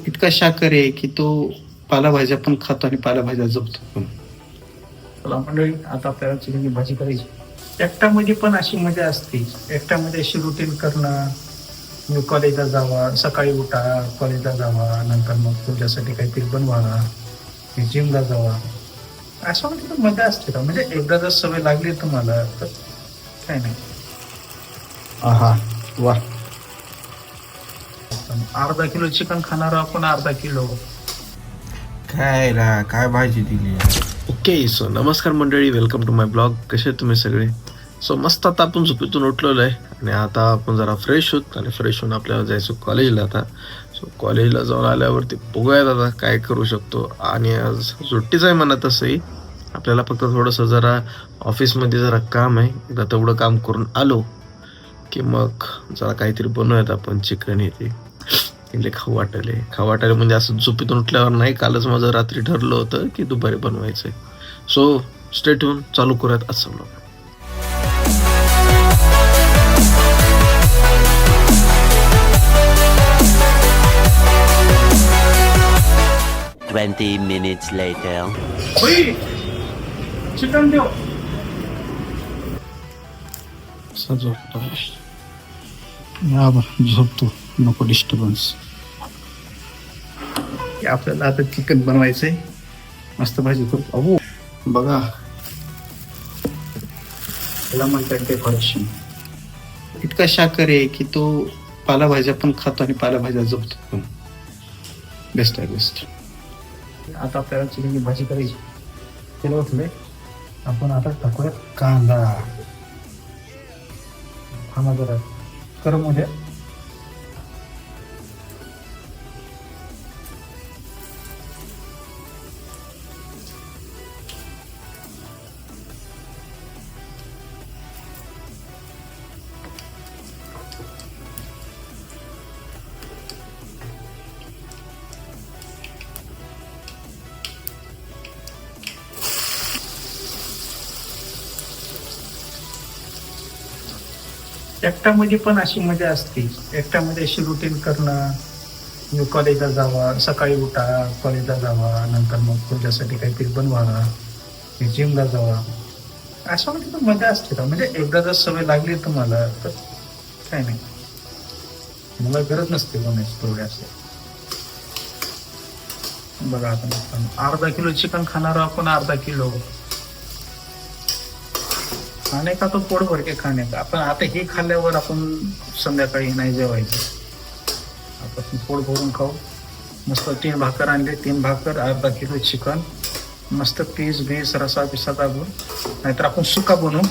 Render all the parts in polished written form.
इतका शाकाहारी आहे की तो पालेभाज्या पण खातो आणि पालेभाज्या जपतो पण. चला मंडळी, आता आपल्याला चिकनची भाजी करायची. एकट्यामध्ये पण अशी मजा असते. एकट्यामध्ये अशी रुटीन करणं, मी कॉलेजला जावा, सकाळी उठा, कॉलेजला जावा, नंतर मग तुझ्यासाठी काहीतरी बनवा, जिमला जावा, असं म्हणजे मजा असते का? म्हणजे एकदा जर सवय लागली तुम्हाला तर काय नाही. आहा वा, अर्धा किलो चिकन खाणार आपण, अर्धा किलो. काय भाजी दिली. ओके, सो नमस्कार मंडळी, वेलकम टू माय ब्लॉग. कसे तुम्ही सगळे? सो मस्त आता आपण झोपेतून उठलेलो आहे आणि आता आपण जरा फ्रेश होत आणि फ्रेश होऊन आपल्याला जायचं कॉलेजला. आता सो कॉलेजला जाऊन आल्यावरती बघूयात आता काय करू शकतो. आणि आज सुट्टीच आहे म्हणा. तसंही आपल्याला फक्त थोडंसं जरा ऑफिसमध्ये जरा काम आहे. एकदा तेवढं काम करून आलो की मग जरा काहीतरी बनवूयात आपण. चिकन येते इले खाऊ वाटायला म्हणजे असं झोपेतून उठल्यावर नाही. कालच माझं रात्री ठरलं होतं की दुपारी बनवायचंय. सो स्टे ट्यून, चालू करूयात असं ब्लॉग. minutes later. चिकन देऊ. झोपतो, नको डिस्टर्बन्स. आपल्याला आता चिकन बनवायचंय. मस्त भाजी करू. अहो बघा, त्याला म्हणतात डेकोरेशन. इतका शाकाहारी आहे की तो पालेभाज्या पण खातो आणि पालेभाज्या जपतो पण. बेस्ट आहे, बेस्ट. आता आपल्याला चिकनची भाजी करायची. तेल ओतलंय, आपण आता टाकूयात कांदा. थांबा जरा गरम होऊ द्या. एकट्यामध्ये पण अशी मजा असते. एकट्यामध्ये अशी रुटीन करणं, मी कॉलेजला जावा, सकाळी उठा, कॉलेजला जावा, नंतर मग तुझ्यासाठी काहीतरी बनवा, जिमला जावा, असं म्हणजे मजा असते का? म्हणजे एकदा जर सवय लागली तुम्हाला तर काय नाही. मला गरज नसते बनायची तेवढे असे. बघा आपण अर्धा किलो चिकन खाणार आपण, अर्धा किलो खाणे का तो पोट भरके खाणे का. आपण आता हे खाल्ल्यावर आपण संध्याकाळी नाही जेवायचं. आपण पोट भरून खाऊ. मस्त 3 भाकर आणले, 3 भाकर, अर्धा किलो चिकन, मस्त पीस बीस रसा बिसा दाबून. नाहीतर आपण सुका बनवू,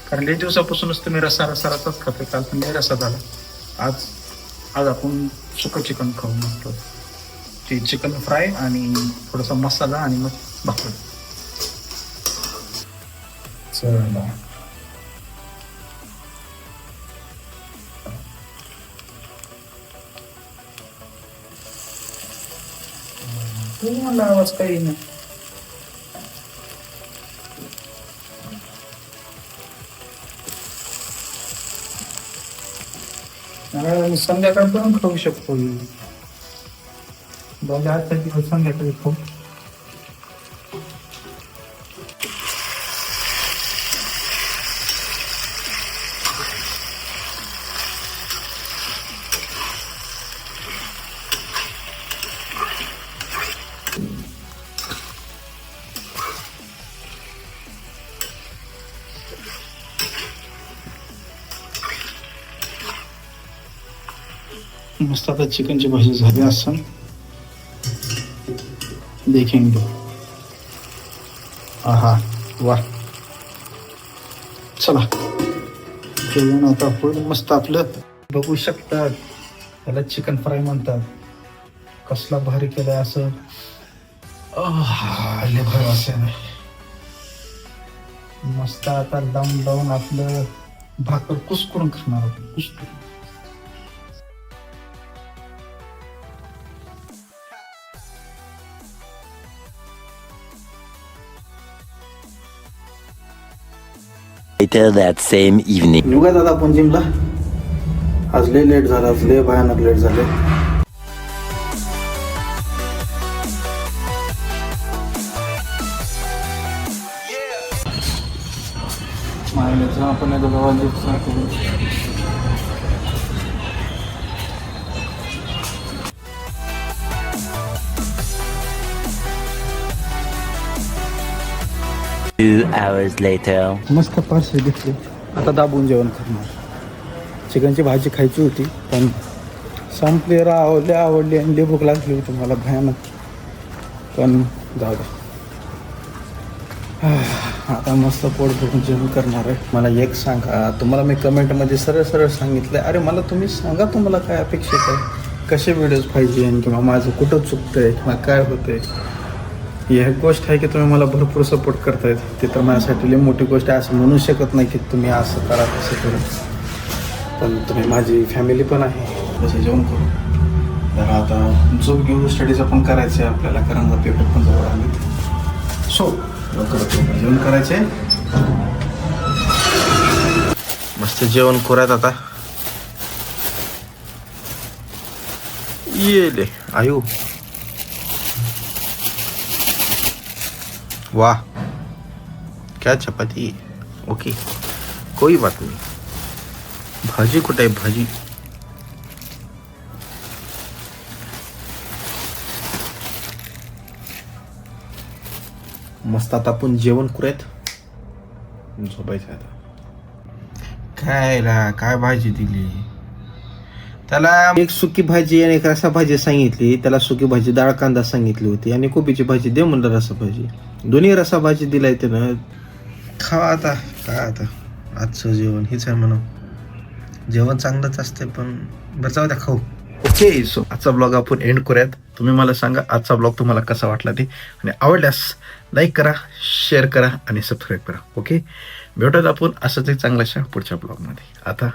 कारण लई दिवसापासूनच तुम्ही रसाच खातो. काल पण लई रसा झाला. आज आपण सुकं चिकन खाऊ. मस्त ते चिकन फ्राय आणि थोडासा मसाला आणि मग भाकर. चला, मला आवाज काही नाही. संध्याकाळपर्यंत खाऊ शकतो. आजचा दिवस संध्याकाळी खाऊ. मस्त आता चिकनची भाजी झाली असं देखेंगे. आहा वा, चला जेवण आता होईल मस्त आपलं. बघू शकतात, त्याला चिकन फ्राय म्हणतात. कसला भारी केलाय असं. लय भारी वासेल. मस्त आता लावून आपलं भाकर कुस्करून खाणार आपण. कुस्करून. Later that same evening. निघा दादा आपण जिमला. आज लय लेट झाला, आज लय भयानक लेट झाले. पाण्याचं आपण एकदा गावाला सारखं Two hours later. मस्त पार्सल घेतले. आता दाबून जेवण करणार. चिकनची भाजी खायची होती पण संपली आवडली आणि लई भूक लागली होती मला भयानक. पण जाऊ दे. आता मस्त पोट भरून जेवण करणार आहे. मला एक सांगा, तुम्हाला मी कमेंटमध्ये सरळ सांगितलं अरे मला तुम्ही सांगा तुम्हाला काय अपेक्षित आहे, कसे व्हिडिओज पाहिजे आणि किंवा माझं कुठं चुकतंय किंवा काय होतंय. ही एक गोष्ट आहे की तुम्ही मला भरपूर सपोर्ट करतायत, ते तर माझ्यासाठी लई मोठी गोष्ट आहे. असं म्हणू शकत नाही की तुम्ही असं करा तसं करा, पण तुम्ही माझी फॅमिली पण आहे. तसे जेवण करू तर आता झोप घेऊ. स्टडीचं पण करायचं आहे आपल्याला, कारण पेपर पण जवळ आले. सो लवकर जेवण करायचे. मस्त जेवण करूयात आता. ये आयु वाह क्या चपाती. ओके कोई बात नहीं. भाजी कुठे आहे भाजी. मस्त आता आपण जेवण करूयात, झोपायचं आता. काय भाजी दिली त्याला. एक सुकी भाजी आणि एक रसा भाजी सांगितली त्याला. सुकी भाजी डाळ कांदा सांगितली होती आणि कोबीची भाजी दे म्हणलं रसा भाजी. दोन्ही रसा भाजी दिलाय त्यानं. खावा आता. काय आता आजचं जेवण हेच आहे म्हणा. जेवण चांगलंच असते पण बरं जाऊ द्या खाऊ. ओके सो आजचा ब्लॉग आपण एंड करूयात. तुम्ही मला सांगा आजचा ब्लॉग तुम्हाला कसा वाटला ते, आणि आवडल्यास लाईक करा, शेअर करा आणि सबस्क्राईब करा. ओके भेटूयात आपण असंच एक चांगल्याशा पुढच्या ब्लॉगमध्ये. आता